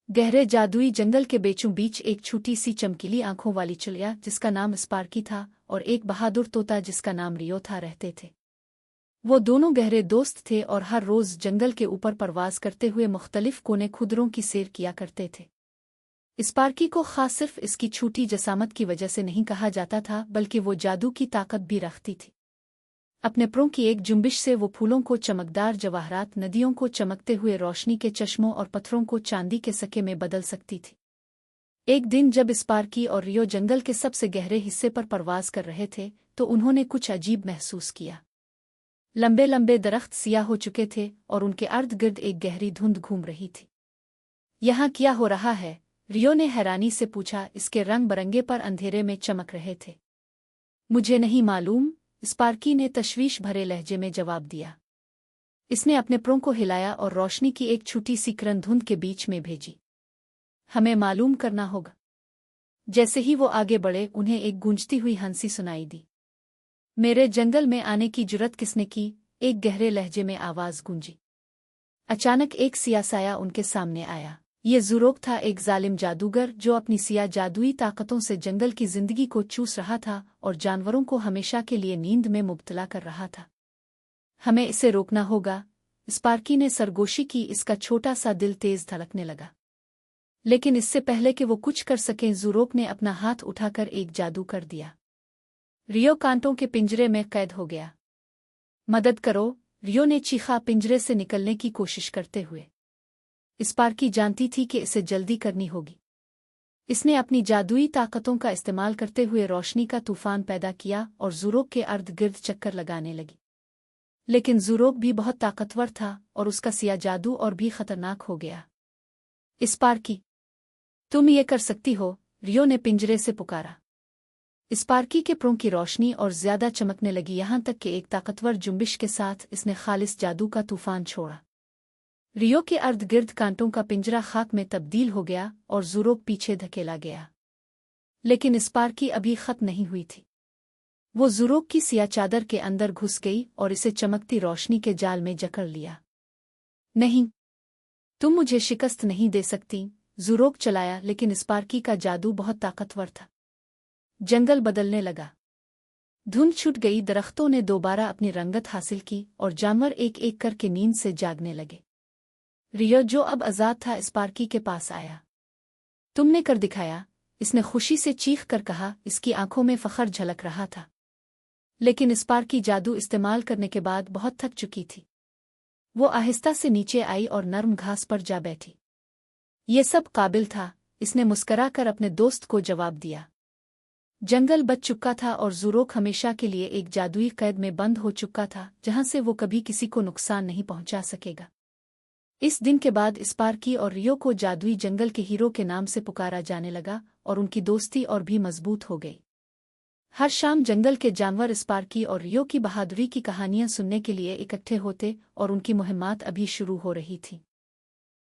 गहरे जादुई जंगल के बीचों बीच एक छोटी सी चमकीली आंखों वाली चिड़िया जिसका नाम स्पार्की था और एक बहादुर तोता जिसका नाम रियो था रहते थे। वो दोनों गहरे दोस्त थे और हर रोज जंगल के ऊपर परवाज करते हुए मुख्तलिफ कोने खुदरों की सैर किया करते थे। स्पार्की को खास सिर्फ इसकी छोटी जसामत की वजह से नहीं कहा जाता था, बल्कि वो जादू की ताकत भी रखती थी। अपने परों की एक जुम्बिश से वो फूलों को चमकदार जवाहरात, नदियों को चमकते हुए रोशनी के चश्मों और पत्थरों को चांदी के सके में बदल सकती थी। एक दिन जब स्पार्की और रियो जंगल के सबसे गहरे हिस्से पर परवाज कर रहे थे तो उन्होंने कुछ अजीब महसूस किया। लंबे लंबे दरख्त सियाह हो चुके थे और उनके अर्द गिर्द एक गहरी धुंध घूम रही थी। यहाँ क्या हो रहा है? रियो ने हैरानी से पूछा। इसके रंग बरंगे पर अंधेरे में चमक रहे थे। मुझे नहीं मालूम, स्पार्की ने तशवीश भरे लहजे में जवाब दिया। इसने अपने परों को हिलाया और रोशनी की एक छोटी सी किरण धुंध के बीच में भेजी। हमें मालूम करना होगा। जैसे ही वो आगे बढ़े उन्हें एक गूंजती हुई हंसी सुनाई दी। मेरे जंगल में आने की जुर्रत किसने की? एक गहरे लहजे में आवाज गूंजी। अचानक एक सियाह साया उनके सामने आया। ये ज़ुरोक था, एक जालिम जादूगर जो अपनी सियाह जादुई ताकतों से जंगल की जिंदगी को चूस रहा था और जानवरों को हमेशा के लिए नींद में मुब्तला कर रहा था। हमें इसे रोकना होगा, स्पार्की ने सरगोशी की। इसका छोटा सा दिल तेज धड़कने लगा। लेकिन इससे पहले कि वो कुछ कर सकें, ज़ुरोक ने अपना हाथ उठाकर एक जादू कर दिया। रियो कांटों के पिंजरे में कैद हो गया। मदद करो, रियो ने चीखा पिंजरे से निकलने की कोशिश करते हुए। स्पार्की जानती थी कि इसे जल्दी करनी होगी। इसने अपनी जादुई ताकतों का इस्तेमाल करते हुए रोशनी का तूफान पैदा किया और ज़ुरोक के अर्द गिर्द चक्कर लगाने लगी। लेकिन ज़ुरोक भी बहुत ताकतवर था और उसका सिया जादू और भी खतरनाक हो गया। स्पार्की, तुम ये कर सकती हो, रियो ने पिंजरे से पुकारा। स्पार्की के परों की रोशनी और ज्यादा चमकने लगी, यहाँ तक कि एक ताकतवर जुम्बिश के साथ इसने खालिस जादू का तूफान छोड़ा। रियो के अर्द गिर्द कांटों का पिंजरा खाक में तब्दील हो गया और ज़ुरोक पीछे धकेला गया। लेकिन स्पार्की अभी खत्म नहीं हुई थी। वो ज़ुरोक की सिया चादर के अंदर घुस गई और इसे चमकती रोशनी के जाल में जकड़ लिया। नहीं, तुम मुझे शिकस्त नहीं दे सकती, ज़ुरोक चलाया। लेकिन स्पार्की का जादू बहुत ताकतवर था। जंगल बदलने लगा। धुंध छूट गई, दरख्तों ने दोबारा अपनी रंगत हासिल की और जानवर एक एक करके नींद से जागने लगे। रियो, जो अब आज़ाद था, स्पार्की के पास आया। तुमने कर दिखाया, इसने खुशी से चीख कर कहा। इसकी आंखों में फखर झलक रहा था। लेकिन स्पार्की जादू इस्तेमाल करने के बाद बहुत थक चुकी थी। वो आहिस्ता से नीचे आई और नर्म घास पर जा बैठी। ये सब काबिल था, इसने मुस्करा कर अपने दोस्त को जवाब दिया। जंगल बच चुका था और ज़ुरोक हमेशा के लिए एक जादुई कैद में बंद हो चुका था, जहां से वो कभी किसी को नुकसान नहीं पहुंचा सकेगा। इस दिन के बाद स्पार्की और रियो को जादुई जंगल के हीरो के नाम से पुकारा जाने लगा और उनकी दोस्ती और भी मजबूत हो गई। हर शाम जंगल के जानवर स्पार्की और रियो की बहादुरी की कहानियां सुनने के लिए इकट्ठे होते और उनकी मुहिम्मात अभी शुरू हो रही थी।